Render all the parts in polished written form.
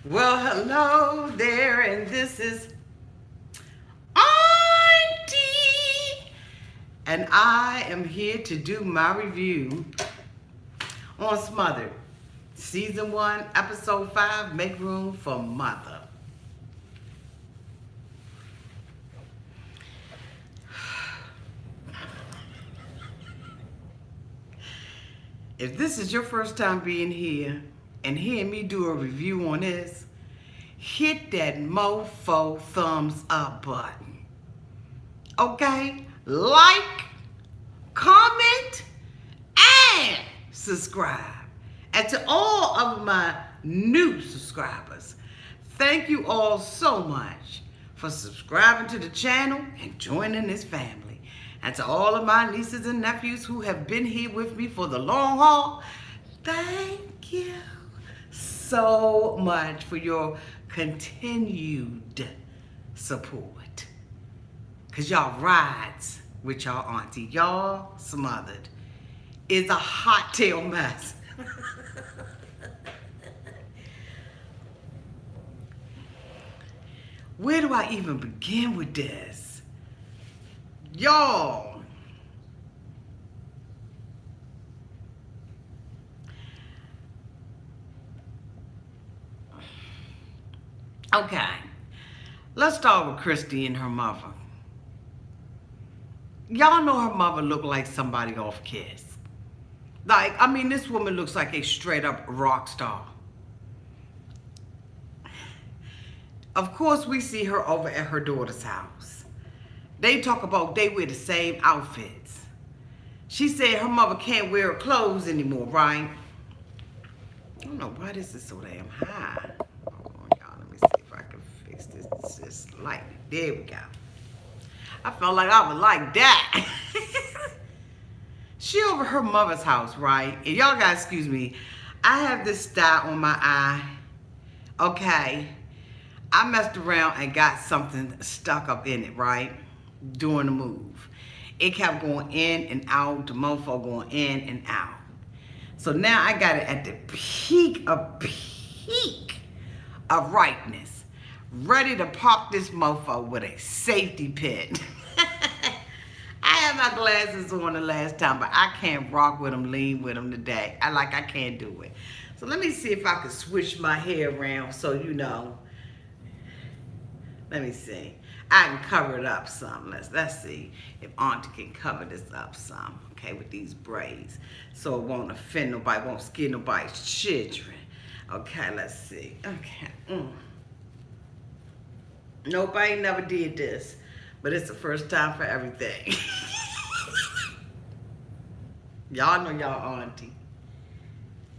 Well, hello there, and this is Auntie, and I am here to do my review on Smothered, Season 1, Episode 5, Make Room for Mother. If this is your first time being here and hearing me do a review on this, hit that mofo thumbs up button. Okay? Like, comment, and subscribe. And to all of my new subscribers, thank you all so much for subscribing to the channel and joining this family. And to all of my nieces and nephews who have been here with me for the long haul, thank you so much for your continued support. Because y'all rides with y'all auntie. Y'all Smothered is a hot tail mess. Where do I even begin with this? Y'all, okay, let's start with Christy and her mother. Y'all know her mother looked like somebody off Kiss. This woman looks like a straight up rock star. Of course, we see her over at her daughter's house. They talk about they wear the same outfits. She said her mother can't wear her clothes anymore, right? I don't know why this is so damn high. Hold on, y'all. Let me see if I can fix this just lightly. There we go. I felt like I was like that. She over her mother's house, right? And y'all gotta excuse me. I have this star on my eye. Okay. I messed around and got something stuck up in it, right? During the move. It kept going in and out, the mofo going in and out. So now I got it at the peak of ripeness, ready to pop this mofo with a safety pin. I had my glasses on the last time, but I can't rock with them, lean with them today. I can't do it. So let me see if I can switch my hair around so you know. Let me see. I can cover it up some. Let's see if Auntie can cover this up some, okay, with these braids. So it won't offend nobody, won't scare nobody's children. Okay, let's see. Okay. Nobody never did this, but it's the first time for everything. Y'all know y'all auntie.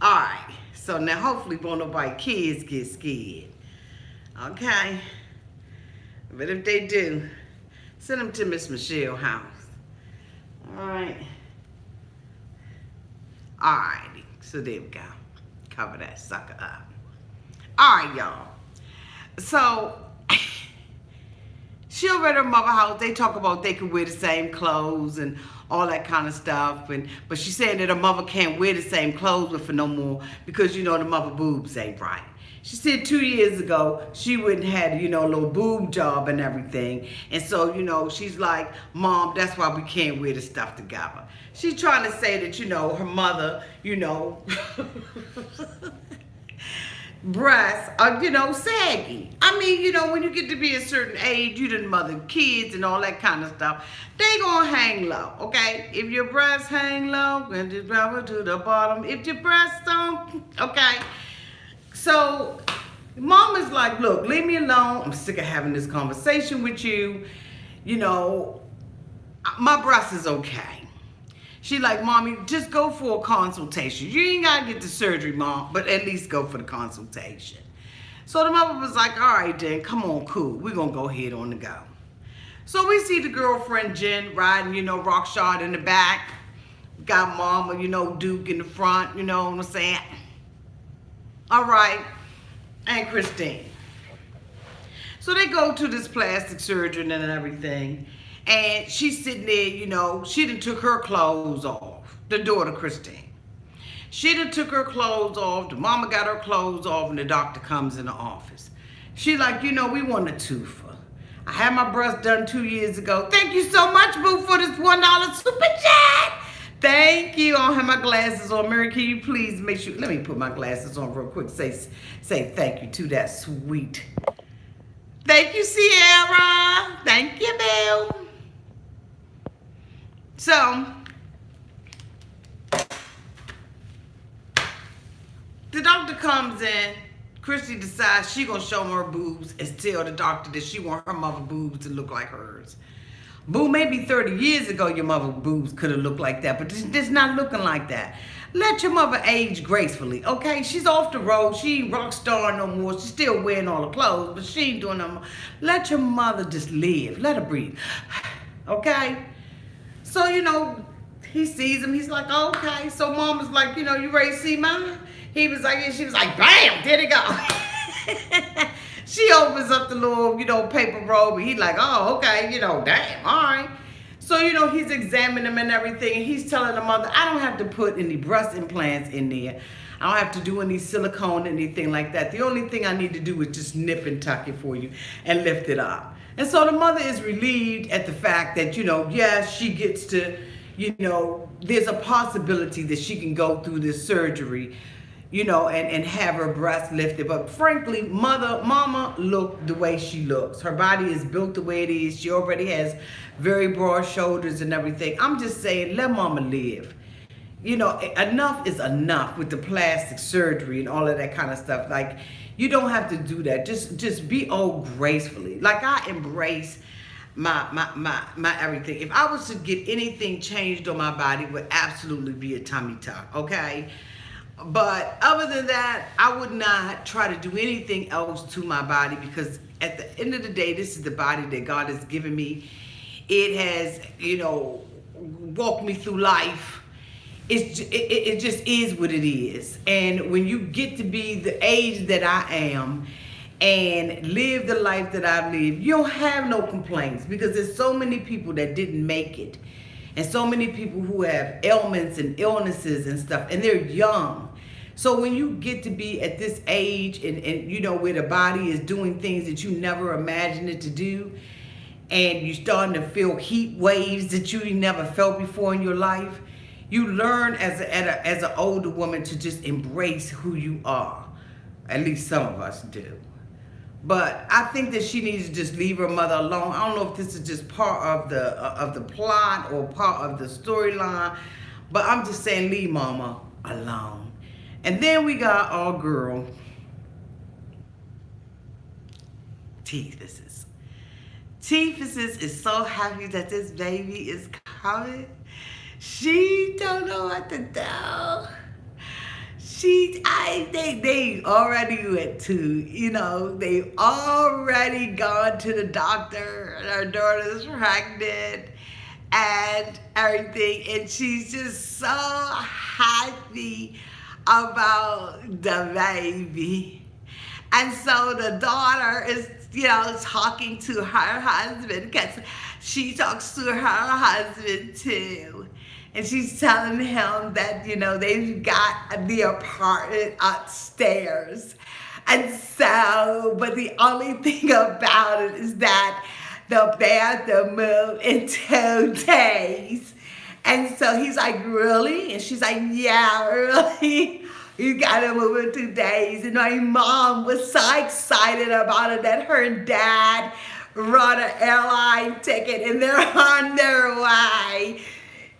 All right, so now hopefully won't nobody kids get scared. Okay. But if they do, send them to Miss Michelle's house. All right. All righty. So there we go. Cover that sucker up. All right, y'all. So, she over at her mother's house, they talk about they could wear the same clothes and all that kind of stuff. But she said that her mother can't wear the same clothes with her no more because, the mother boobs ain't right. She said 2 years ago, she wouldn't have, a little boob job and everything. And so, she's like, Mom, that's why we can't wear the stuff together. She's trying to say that, her mother, breasts are, saggy. When you get to be a certain age, you done mother kids and all that kind of stuff, they gonna hang low, okay? If your breasts hang low, then just drop it to the bottom. If your breasts don't, okay? So, Mom is like, look, leave me alone. I'm sick of having this conversation with you. My breast is okay. She like, Mommy, just go for a consultation. You ain't got to get the surgery, Mom, but at least go for the consultation. So the mother was like, all right, then, come on, cool. We're going to go ahead on the go. So we see the girlfriend, Jen, riding, Rockshard in the back. Got Mama, Duke in the front, you know what I'm saying? All right, and Christine. So they go to this plastic surgeon and everything, and she's sitting there, she done took her clothes off, the daughter Christine. She done took her clothes off. The mama got her clothes off, and the doctor comes in the office. She like, we want a twofer. I had my breast done 2 years ago. Thank you so much, boo, for this $1 super chat. Thank you. I don't have my glasses on. Mary, can you please make sure? Let me put my glasses on real quick. Say thank you to that sweet. Thank you, Sierra. Thank you, Bill. So, the doctor comes in. Christy decides she gonna show him her boobs and tell the doctor that she want her mother boobs to look like hers. Boo, maybe 30 years ago your mother boobs could have looked like that, but it's not looking like that. Let your mother age gracefully, okay? She's off the road. She ain't rock star no more. She's still wearing all the clothes, but she ain't doing no more. Let your mother just live. Let her breathe, okay? So, he sees him. He's like, okay. So mama's like, you ready to see mine? He was like, and she was like, bam, there it go. She opens up the little, paper robe, and he's like, oh, okay, damn, all right. So, he's examining him and everything, and he's telling the mother, I don't have to put any breast implants in there. I don't have to do any silicone, anything like that. The only thing I need to do is just nip and tuck it for you and lift it up. And so the mother is relieved at the fact that, yes, she gets to, there's a possibility that she can go through this surgery, and have her breast lifted. But frankly, mama look the way she looks. Her body is built the way it is. She already has very broad shoulders and everything. I'm just saying, let mama live. Enough is enough with the plastic surgery and all of that kind of stuff. Like, you don't have to do that. Just be old gracefully. Like, I embrace my everything. If I was to get anything changed on my body, it would absolutely be a tummy tuck, okay? But other than that, I would not try to do anything else to my body, because at the end of the day, this is the body that God has given me. It has, walked me through life. It just is what it is. And when you get to be the age that I am and live the life that I live, you don't have no complaints, because there's so many people that didn't make it. And so many people who have ailments and illnesses and stuff, and they're young. So when you get to be at this age and where the body is doing things that you never imagined it to do, and you're starting to feel heat waves that you never felt before in your life, you learn as an older woman to just embrace who you are. At least some of us do. But I think that she needs to just leave her mother alone. I don't know if this is just part of the plot or part of the storyline, but I'm just saying, leave mama alone. And then we got our girl, T-Physis. T-Physis is so happy that this baby is coming. She don't know what to do. They already went to, they already gone to the doctor. Her daughter's pregnant and everything. And she's just so happy about the baby. And so the daughter is, talking to her husband, because she talks to her husband too. And she's telling him that, they've got the apartment upstairs. And so, but the only thing about it is that they have to move in 2 days. And so he's like, really? And she's like, yeah, really? You gotta move in 2 days. And my mom was so excited about it that her dad brought an airline ticket and they're on their way.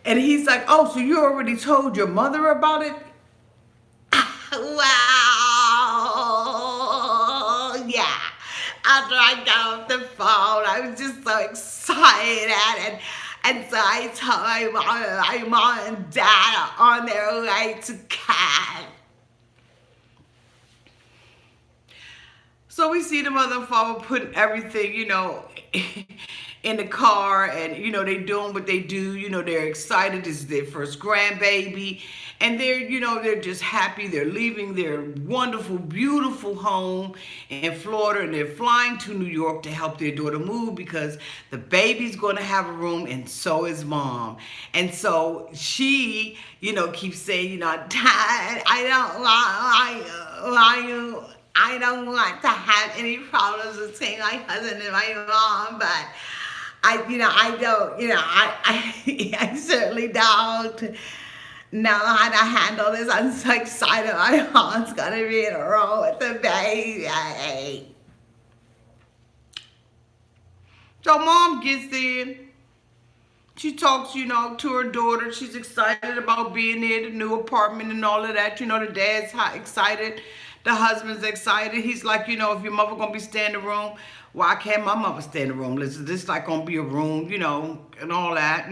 And he's like, oh, so you already told your mother about it? Wow. Yeah. After I got off the phone, I was just so excited. And so I told my mom and dad are on their way to Cannes. So we see the mother and father putting everything, in the car, and they doing what they do. They're excited. This is their first grandbaby, and they're just happy. They're leaving their wonderful, beautiful home in Florida, and they're flying to New York to help their daughter move because the baby's going to have a room, and so is mom. And so she keeps saying, I'm tired. I don't want to have any problems between my husband and my mom, but I don't, I certainly don't know how to handle this. I'm so excited. My mom's gonna be in a row with the baby. So mom gets there. She talks, to her daughter. She's excited about being there, the new apartment and all of that. The dad's excited. The husband's excited. He's like, if your mother going to be staying in the room, why can't my mother stay in the room? Listen, this is like going to be a room, and all that,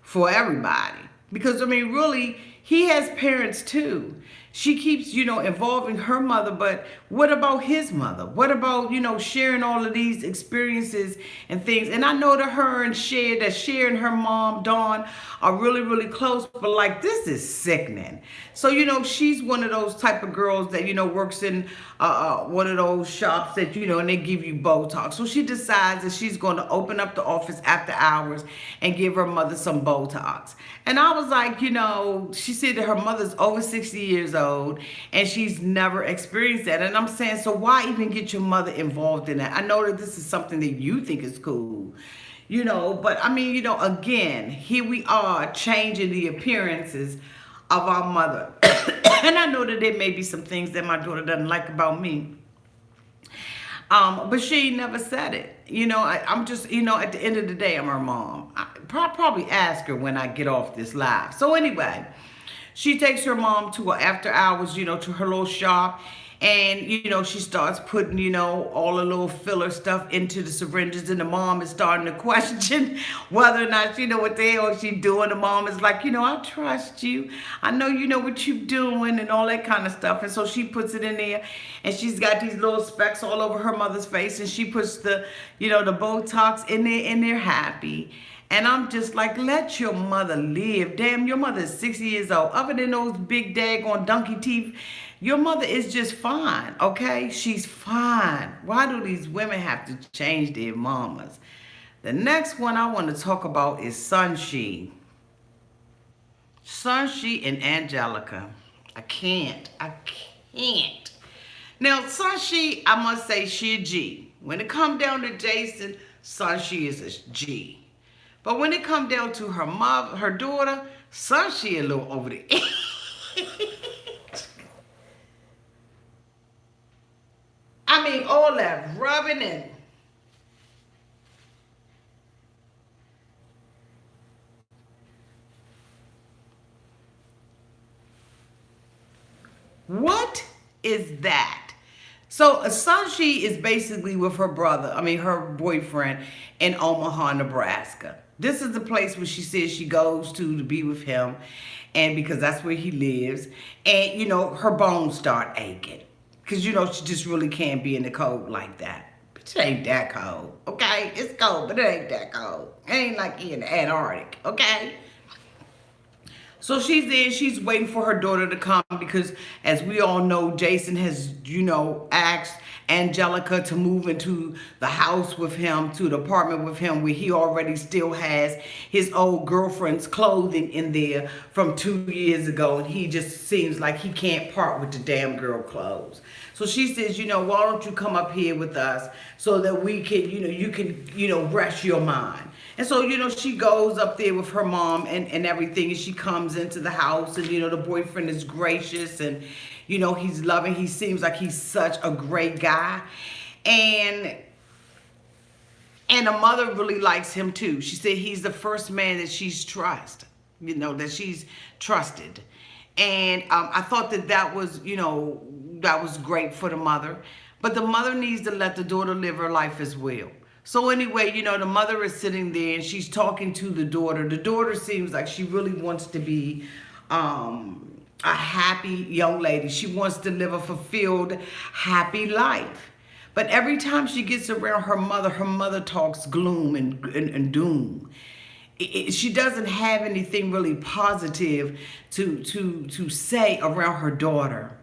for everybody. Because, really, he has parents too. She keeps, involving her mother, but what about his mother? What about, sharing all of these experiences and things? And I know that her and Cher and her mom, Dawn, are really, really close, but like, this is sickening. So, she's one of those type of girls that, works in one of those shops that, and they give you Botox. So she decides that she's going to open up the office after hours and give her mother some Botox. And I was like, she said that her mother's over 60 years old and she's never experienced that. And I'm saying, so why even get your mother involved in that? I know that this is something that you think is cool, but I mean, again, here we are changing the appearances of our mother. And I know that there may be some things that my daughter doesn't like about me. But she never said it. I'm just, at the end of the day, I'm her mom. I probably ask her when I get off this live. So anyway, she takes her mom to her after hours, to her little shop. And, she starts putting, all the little filler stuff into the syringes. And the mom is starting to question whether or not she know what the hell she's doing. The mom is like, I trust you. I know you know what you're doing and all that kind of stuff. And so she puts it in there. And she's got these little specks all over her mother's face. And she puts the, the Botox in there and they're happy. And I'm just like, let your mother live. Damn, your mother is 60 years old. Other than those big daggone donkey teeth, your mother is just fine, okay? She's fine. Why do these women have to change their mamas? The next one I want to talk about is Sunshine. Sunshine and Angelica. I can't. Now, Sunshine, I must say, she a G. When it come down to Jason, Sunshine is a G. But when it come down to her mother, her daughter, Sunshine a little over the edge. I mean, all that rubbing and what is that? So Sunshine is basically with her brother, her boyfriend in Omaha, Nebraska. This is the place where she says she goes to be with him, and because that's where he lives. And, her bones start aching. Because, she just really can't be in the cold like that. But it ain't that cold, okay? It's cold, but it ain't that cold. It ain't like in the Antarctic, okay? So she's there, she's waiting for her daughter to come because, as we all know, Jason has, asked Angelica to move into the house with him, to the apartment with him, where he already still has his old girlfriend's clothing in there from 2 years ago. And he just seems like he can't part with the damn girl clothes. So she says, why don't you come up here with us so that we can, you can, rest your mind. And so, she goes up there with her mom and everything, and she comes into the house, and, the boyfriend is gracious, and, he's loving. He seems like he's such a great guy. And the mother really likes him too. She said he's the first man that she's trusted. And I thought that was, that was great for the mother. But the mother needs to let the daughter live her life as well. So anyway, the mother is sitting there and she's talking to the daughter. The daughter seems like she really wants to be a happy young lady. She wants to live a fulfilled, happy life. But every time she gets around her mother talks gloom and doom. She doesn't have anything really positive to say around her daughter.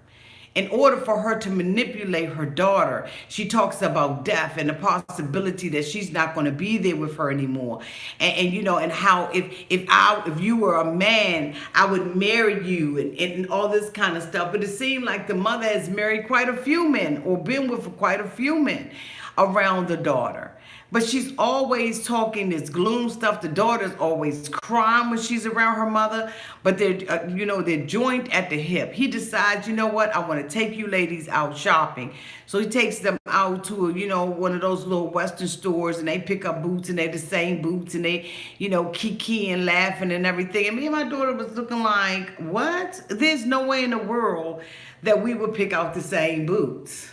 In order for her to manipulate her daughter, she talks about death and the possibility that she's not going to be there with her anymore. And you know, and how if you were a man, I would marry you and all this kind of stuff. But it seemed like the mother has married quite a few men or been with quite a few men around the daughter. But she's always talking this gloom stuff. The daughter's always crying when she's around her mother. But they're joined at the hip. He decides, you know what? I want to take you ladies out shopping. So he takes them out to one of those little Western stores, and they pick up boots, and they're the same boots, and they kiki and laughing and everything. And me and my daughter was looking like, what? There's no way in the world that we would pick out the same boots.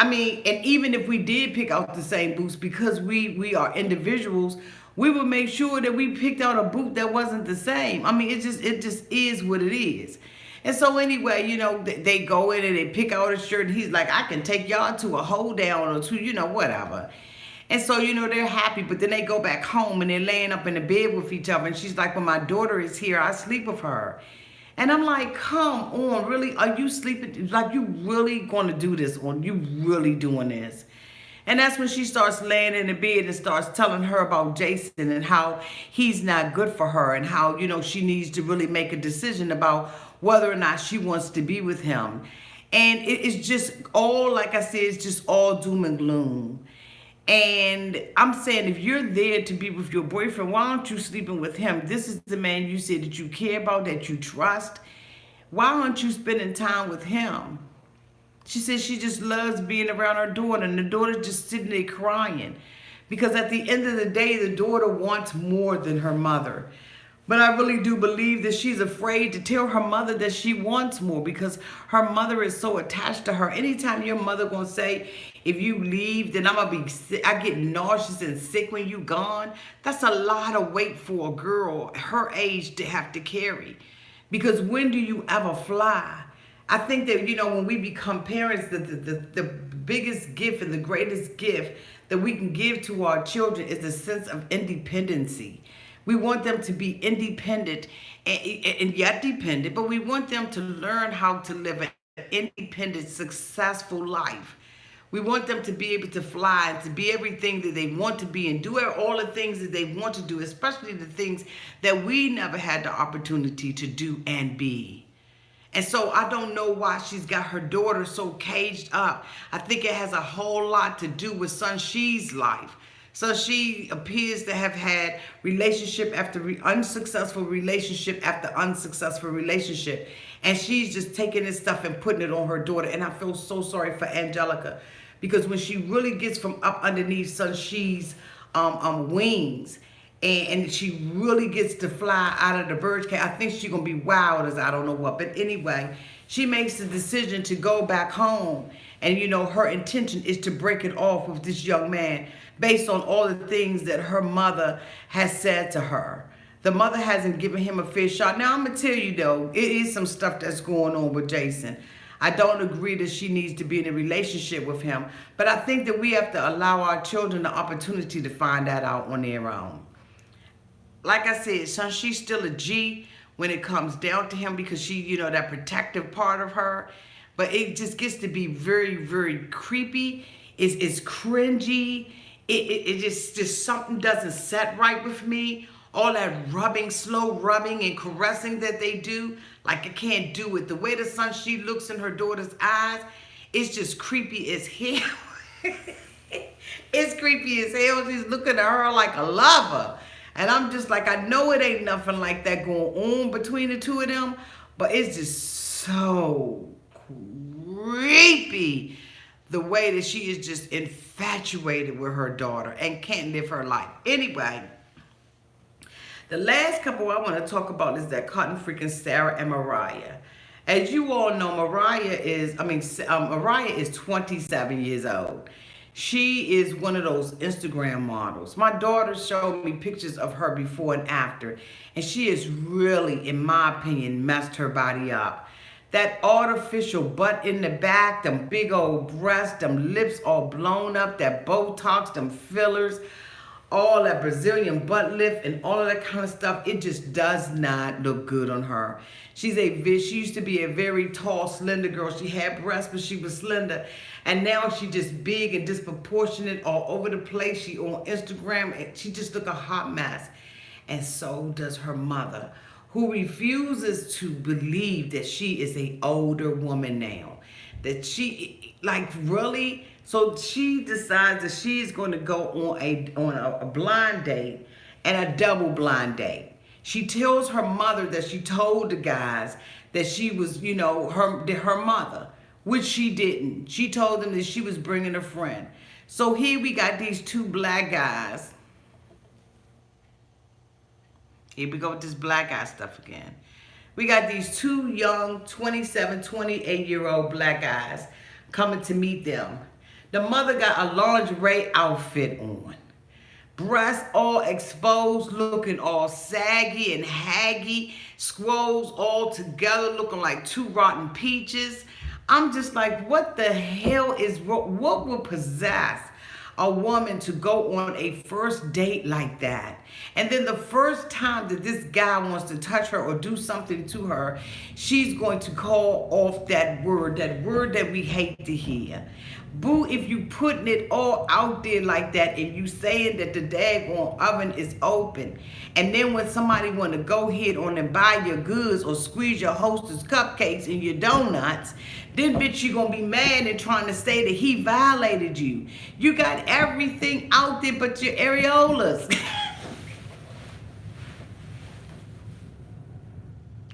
I mean, and even if we did pick out the same boots, because we are individuals, we would make sure that we picked out a boot that wasn't the same. I mean, it just is what it is. And so anyway, they go in and they pick out a shirt, and he's like, I can take y'all to a hold down or to, whatever. And so, they're happy, but then they go back home and they're laying up in the bed with each other. And she's like, when my daughter is here, I sleep with her. And I'm like, come on, really? Are you sleeping? Like, you really going to do this? Or you really doing this? And that's when she starts laying in the bed and starts telling her about Jason and how he's not good for her, and how, she needs to really make a decision about whether or not she wants to be with him. And it's just all, like I said, it's just all doom and gloom. And I'm saying, if you're there to be with your boyfriend, why aren't you sleeping with him? This is the man you said that you care about, that you trust. Why aren't you spending time with him? She says she just loves being around her daughter, and the daughter's just sitting there crying. Because at the end of the day, the daughter wants more than her mother. But I really do believe that she's afraid to tell her mother that she wants more, because her mother is so attached to her. Anytime your mother gonna say, if you leave, then I'm gonna be sick, I get nauseous and sick when you gone. That's a lot of weight for a girl her age to have to carry. Because when do you ever fly? I think that, when we become parents, the biggest gift and the greatest gift that we can give to our children is the sense of independency. We want them to be independent and yet dependent, but we want them to learn how to live an independent, successful life. We want them to be able to fly and to be everything that they want to be and do all the things that they want to do, especially the things that we never had the opportunity to do and be. And so I don't know why she's got her daughter so caged up. I think it has a whole lot to do with Sun Shi's life. So she appears to have had relationship after unsuccessful relationship after unsuccessful relationship. And she's just taking this stuff and putting it on her daughter. And I feel so sorry for Angelica, because when she really gets from up underneath Sun Shi's wings, and she really gets to fly out of the bird's cage, I think she's going to be wild as I don't know what. But anyway, she makes the decision to go back home. And, her intention is to break it off with this young man based on all the things that her mother has said to her. The mother hasn't given him a fair shot. Now, I'm going to tell you, though, it is some stuff that's going on with Jason. I don't agree that she needs to be in a relationship with him. But I think that we have to allow our children the opportunity to find that out on their own. Like I said, son, she's still a G when it comes down to him, because she, that protective part of her. But it just gets to be very, very creepy. It's cringy. It just something doesn't set right with me. All that rubbing, slow rubbing and caressing that they do, like I can't do it. The way the Sun Shi looks in her daughter's eyes, it's just creepy as hell. It's creepy as hell. She's looking at her like a lover. And I'm just like, I know it ain't nothing like that going on between the two of them, but it's just so creepy the way that she is just infatuated with her daughter and can't live her life. Anyway, the last couple I want to talk about is that Cotton freaking Sarah and Mariah. As you all know, Mariah is 27 years old. She is one of those Instagram models. My daughter showed me pictures of her before and after, and she has really, in my opinion, messed her body up. That artificial butt in the back, them big old breasts, them lips all blown up, that Botox, them fillers, all that Brazilian butt lift and all of that kind of stuff, it just does not look good on her. She used to be a very tall, slender girl. She had breasts, but she was slender. And now she just big and disproportionate all over the place. She on Instagram, and she just look a hot mess. And so does her mother, who refuses to believe that she is an older woman now. That she, like, really? So she decides that she's going to go on a blind date and a double blind date. She tells her mother that she told the guys that she was, you know, her mother, which she didn't. She told them that she was bringing a friend. So here we got these two black guys. Here we go with this black guy stuff again. We got these two young 27, 28-year-old black guys coming to meet them. The mother got a lingerie outfit on. Breasts all exposed, looking all saggy and haggy. Scrolls all together, looking like two rotten peaches. I'm just like, what the hell is, what will possess a woman to go on a first date like that? And then the first time that this guy wants to touch her or do something to her, she's going to call off that word that we hate to hear. Boo, if you putting it all out there like that and you saying that the daggone oven is open, and then when somebody want to go ahead on and buy your goods or squeeze your hostess cupcakes and your donuts, then bitch, you gonna be mad and trying to say that he violated you. You got everything out there but your areolas.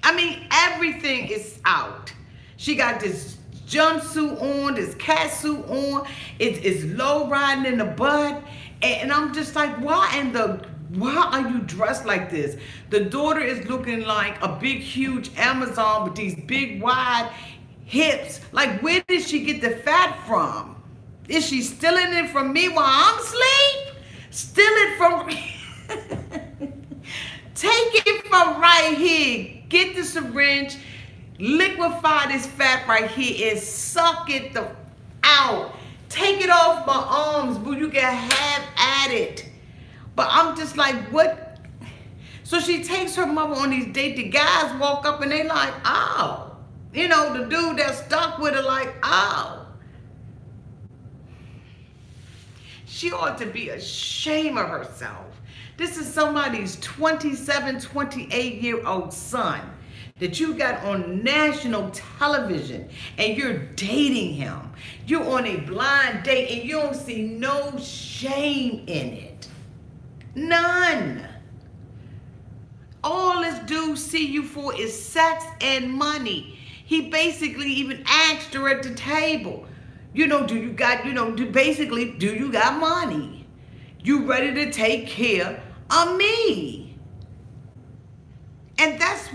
I mean, everything is out. She got this jumpsuit on, this cat suit on. It's low riding in the butt. And I'm just like, why are you dressed like this? The daughter is looking like a big, huge Amazon with these big, wide hips. Like, where did she get the fat from? Is she stealing it from me while I'm asleep? Steal it from... Take it from right here. Get the syringe, liquefy this fat right here and suck it out. Take it off my arms, boo. You can have at it. But I'm just like, what? So she takes her mother on these dates. The guys walk up and they like, oh. You know, the dude that's stuck with her like, oh. She ought to be ashamed of herself. This is somebody's 27, 28-year-old son that you got on national television and you're dating him. You're on a blind date and you don't see no shame in it. None. All this dude see you for is sex and money. He basically even asked her at the table, you know, do you got money? You ready to take care of me? And that's...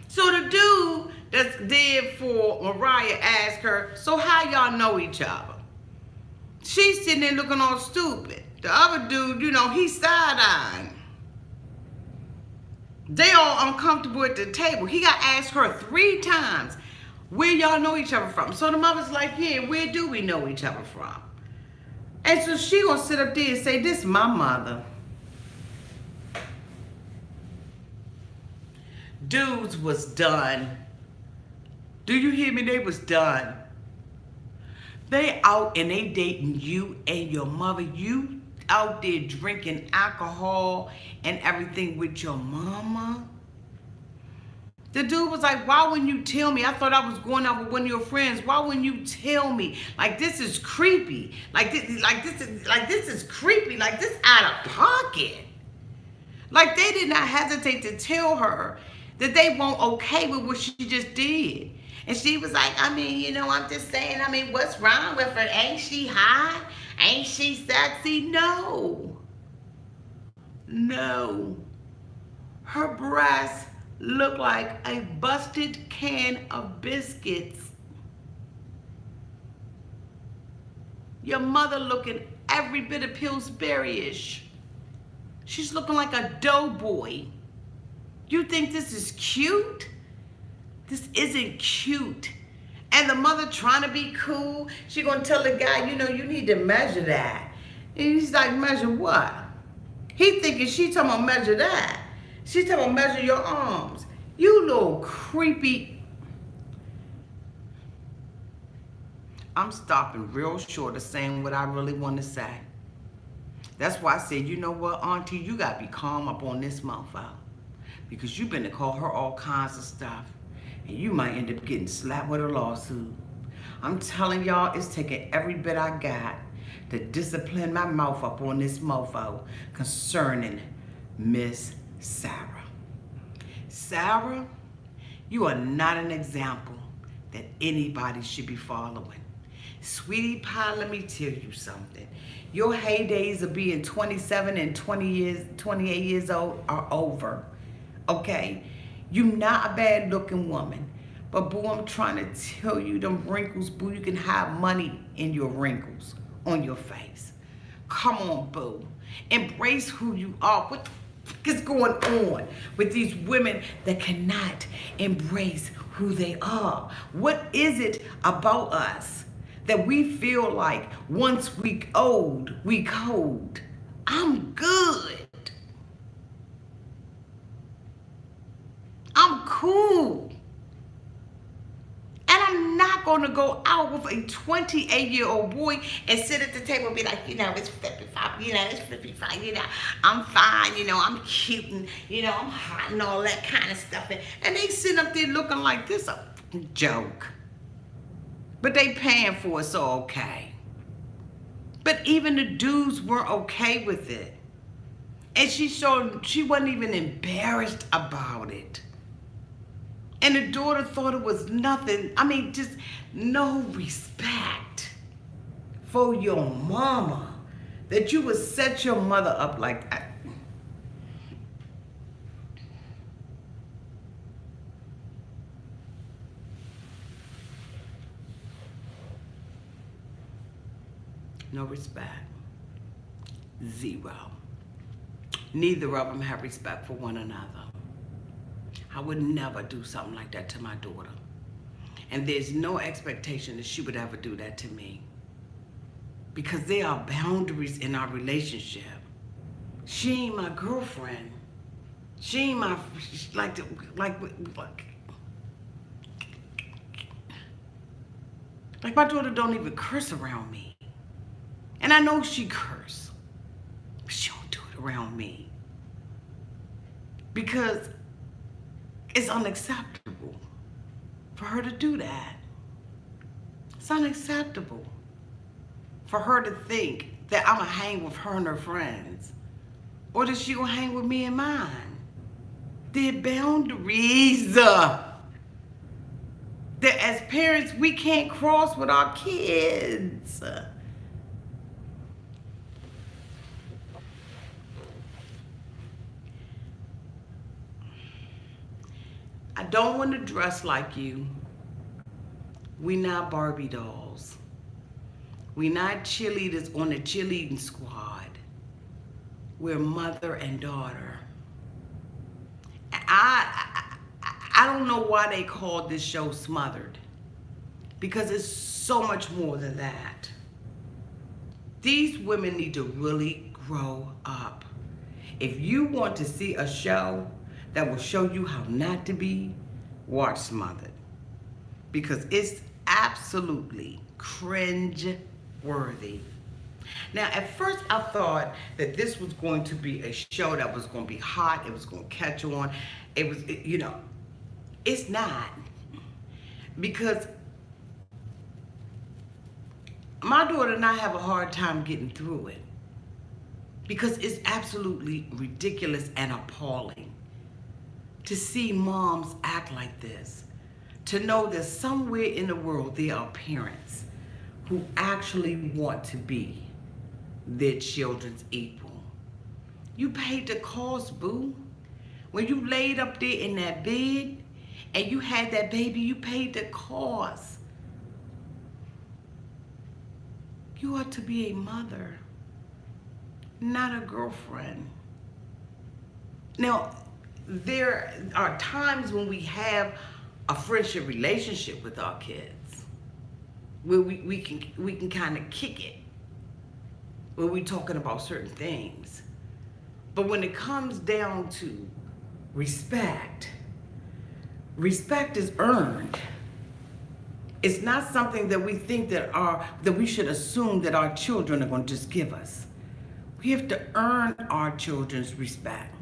So the dude that's there for Mariah asked her, so how y'all know each other? She's sitting there looking all stupid. The other dude, you know, he's side-eyeing. They all uncomfortable at the table. He got asked her 3 times, where y'all know each other from? So the mother's like, yeah, where do we know each other from? And so she gonna sit up there and say, this is my mother. Dudes was done. Do you hear me? They was done. They out and they dating you and your mother. You out there drinking alcohol and everything with your mama. The dude was like, why wouldn't you tell me? I thought I was going out with one of your friends. Why wouldn't you tell me? Like, this is creepy. Like this is creepy. Like, this out of pocket. Like, they did not hesitate to tell her that they weren't okay with what she just did. And she was like, I mean, you know, I'm just saying, I mean, what's wrong with her? Ain't she hot? Ain't she sexy? No. No. Her breasts look like a busted can of biscuits. Your mother looking every bit of Pillsbury-ish. She's looking like a doughboy. You think this is cute? This isn't cute. And the mother trying to be cool, she gonna tell the guy, you know, you need to measure that. And he's like, measure what? He thinking she talking about measure that. She talking about measure your arms. You little creepy. I'm stopping real short of saying what I really want to say. That's why I said, you know what, Auntie, you got to be calm up on this motherfucker. Because you've been to call her all kinds of stuff. And you might end up getting slapped with a lawsuit. I'm telling y'all, it's taking every bit I got to discipline my mouth up on this mofo concerning Miss Sarah. Sarah, you are not an example that anybody should be following. Sweetie pie, let me tell you something. Your heydays of being 27 and 28 years old are over, okay? You're not a bad looking woman, but boo, I'm trying to tell you them wrinkles, boo, you can hide money in your wrinkles on your face. Come on, boo. Embrace who you are. What the fuck is going on with these women that cannot embrace who they are? What is it about us that we feel like once we old, we cold? I'm good. I'm cool. And I'm not going to go out with a 28-year-old boy and sit at the table and be like, you know, it's 55, you know, it's 55, you know, I'm fine, you know, I'm cute and, you know, I'm hot and all that kind of stuff. And they sitting up there looking like this a joke. But they paying for it, so okay. But even the dudes weren't okay with it. And she wasn't even embarrassed about it. And the daughter thought it was nothing. I mean, just no respect for your mama. That you would set your mother up like that. No respect. Zero. Neither of them have respect for one another. I would never do something like that to my daughter. And there's no expectation that she would ever do that to me. Because there are boundaries in our relationship. She ain't my girlfriend. She ain't my, like my daughter don't even curse around me. And I know she curse, but she don't do it around me. Because it's unacceptable for her to do that. It's unacceptable for her to think that I'm gonna hang with her and her friends, or that she gonna hang with me and mine. There are boundaries that as parents we can't cross with our kids. I don't want to dress like you. We not Barbie dolls. We not cheerleaders on the cheerleading squad. We're mother and daughter. I don't know why they called this show Smothered. Because it's so much more than that. These women need to really grow up. If you want to see a show that will show you how not to be, watch Smothered. Because it's absolutely cringe-worthy. Now, at first I thought that this was going to be a show that was going to be hot, it was going to catch on, you know, it's not. Because my daughter and I have a hard time getting through it. Because it's absolutely ridiculous and appalling to see moms act like this, to know that somewhere in the world there are parents who actually want to be their children's equal. You paid the cost, boo. When you laid up there in that bed and you had that baby, you paid the cost. You are to be a mother, not a girlfriend. Now, there are times when we have a friendship relationship with our kids where we can kind of kick it, where we're talking about certain things. But when it comes down to respect, respect is earned. It's not something that we think that we should assume that our children are going to just give us. We have to earn our children's respect.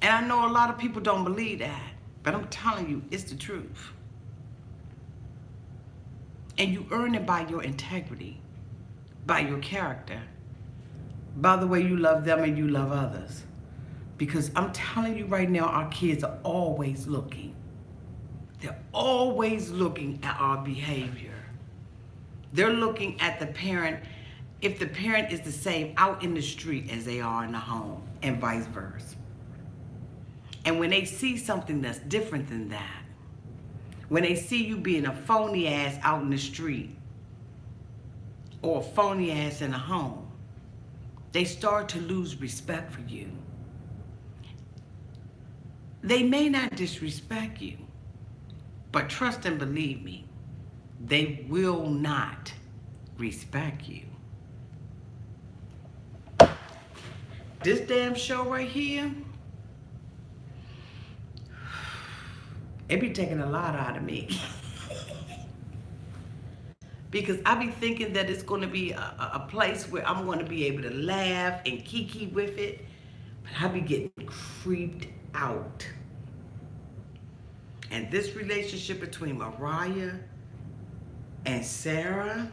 And I know a lot of people don't believe that, but I'm telling you, it's the truth. And you earn it by your integrity, by your character, by the way you love them and you love others. Because I'm telling you right now, our kids are always looking. They're always looking at our behavior. They're looking at the parent, if the parent is the same out in the street as they are in the home, and vice versa. And when they see something that's different than that, when they see you being a phony ass out in the street or a phony ass in the home, they start to lose respect for you. They may not disrespect you, but trust and believe me, they will not respect you. This damn show right here, it be taking a lot out of me. Because I be thinking that it's going to be a place where I'm going to be able to laugh and kiki with it, but I be getting creeped out. And this relationship between Mariah and Sarah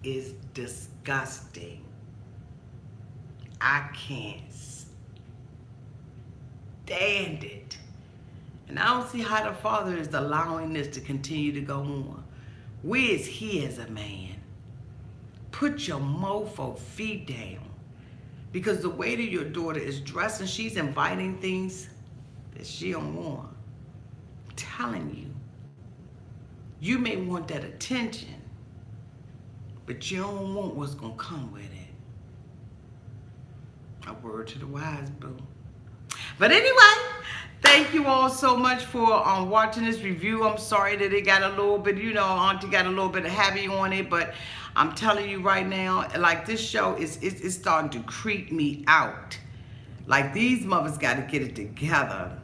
is disgusting. I can't stand it. And I don't see how the father is allowing this to continue to go on. Where is he as a man? Put your mofo feet down. Because the way that your daughter is dressed and she's inviting things that she don't want. I'm telling you. You may want that attention, but you don't want what's going to come with it. A word to the wise, boo. But anyway, thank you all so much for watching this review. I'm sorry that it got a little bit, Auntie got a little bit heavy on it, but I'm telling you right now, like this show is starting to creep me out. Like these mothers got to get it together.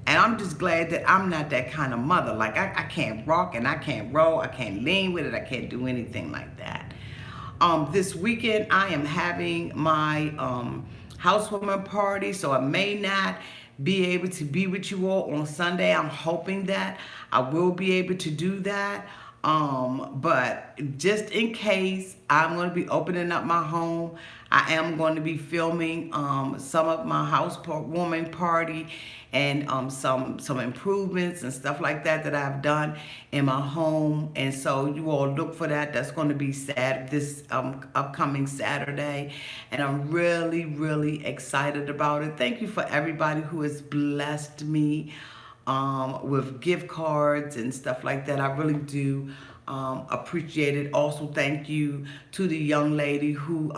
And I'm just glad that I'm not that kind of mother. Like I can't rock and I can't roll. I can't lean with it. I can't do anything like that. This weekend I am having my housewarming party, so I may not be able to be with you all on Sunday. I'm hoping that I will be able to do that. But just in case, I'm going to be opening up my home. I am going to be filming some of my housewarming party and some improvements and stuff like that I've done in my home. And so you all look for that. That's going to be this upcoming Saturday. And I'm really, really excited about it. Thank you for everybody who has blessed me with gift cards and stuff like that. I really do appreciate it. Also, thank you to the young lady who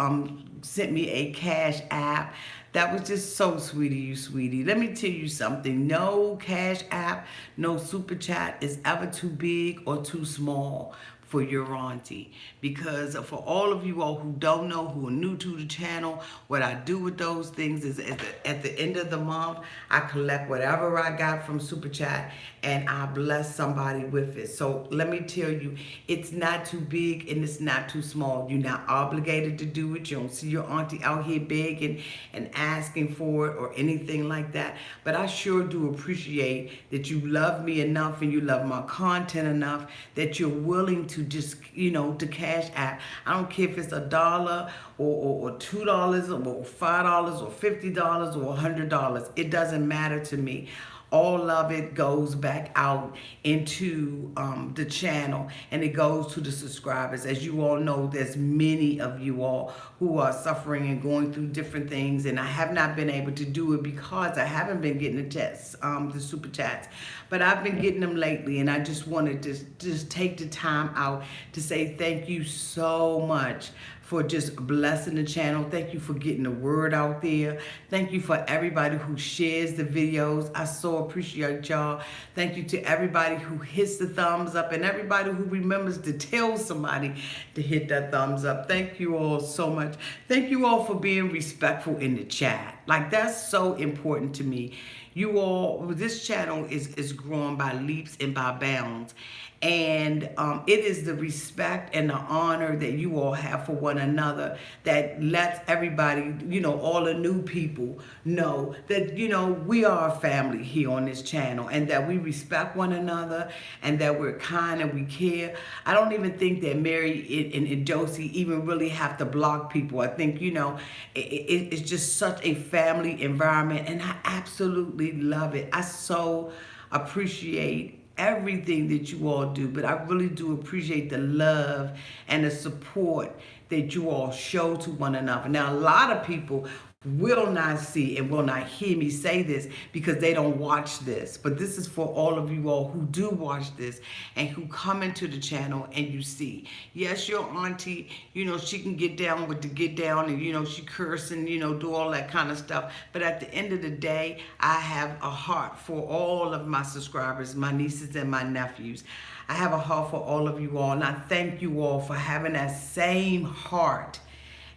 sent me a Cash App. That was just so sweet of you, sweetie. Let me tell you something. No Cash App, no Super Chat is ever too big or too small for your auntie. Because for all of you all who don't know, who are new to the channel, what I do with those things is at the end of the month, I collect whatever I got from Super Chat and I bless somebody with it. So let me tell you, it's not too big and it's not too small. You're not obligated to do it. You don't see your auntie out here begging and asking for it or anything like that. But I sure do appreciate that you love me enough and you love my content enough that you're willing to just, to Cash App. I don't care if it's $1 or $2 or $5 or $50 or $100. It doesn't matter to me. All of it goes back out into the channel and it goes to the subscribers. As you all know, there's many of you all who are suffering and going through different things, and I have not been able to do it because I haven't been getting the Super Chats, but I've been getting them lately, and I just wanted to just take the time out to say thank you so much for just blessing the channel. Thank you for getting the word out there. Thank you for everybody who shares the videos. I so appreciate y'all. Thank you to everybody who hits the thumbs up and everybody who remembers to tell somebody to hit that thumbs up. Thank you all so much. Thank you all for being respectful in the chat. Like, that's so important to me. You all, this channel is growing by leaps and by bounds. And it is the respect and the honor that you all have for one another that lets everybody, you know, all the new people know that, you know, we are a family here on this channel and that we respect one another and that we're kind and we care. I don't even think that Mary and Josie even really have to block people. I think, you know, it's just such a family environment and I absolutely love it. I so appreciate everything that you all do, but I really do appreciate the love and the support that you all show to one another. Now, a lot of people will not see and will not hear me say this because they don't watch this, but this is for all of you all who do watch this and who come into the channel and you see. Yes, your auntie, you know, she can get down with the get down and, you know, she curse and, you know, do all that kind of stuff, but at the end of the day, I have a heart for all of my subscribers, my nieces and my nephews. I have a heart for all of you all, and I thank you all for having that same heart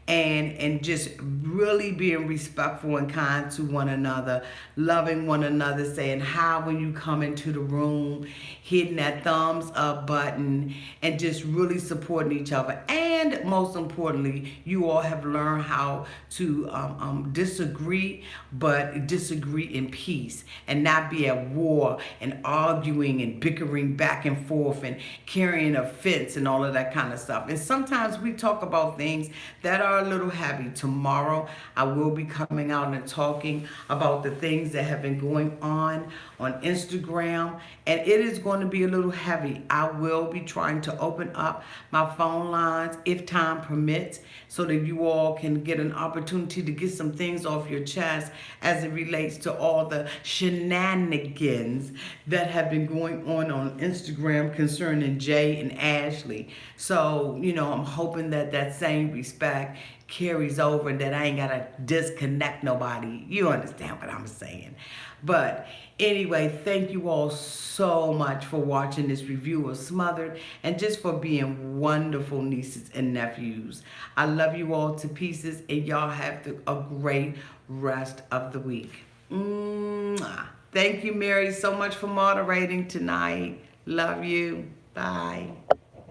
and just really being respectful and kind to one another, loving one another, saying hi when you come into the room, hitting that thumbs up button, and just really supporting each other. And most importantly, you all have learned how to disagree, but disagree in peace and not be at war and arguing and bickering back and forth and carrying offense and all of that kind of stuff. And sometimes we talk about things that are a little heavy. Tomorrow, I will be coming out and talking about the things that have been going on Instagram, and it is going to be a little heavy. I will be trying to open up my phone lines if time permits so that you all can get an opportunity to get some things off your chest as it relates to all the shenanigans that have been going on Instagram concerning Jay and Ashley. So, you know, I'm hoping that that same respect carries over and that I ain't gotta disconnect nobody. You understand what I'm saying. But anyway, thank you all so much for watching this review of Smothered and just for being wonderful nieces and nephews. I love you all to pieces and y'all have a great rest of the week. Mwah. Thank you, Mary, so much for moderating tonight. Love you. Bye.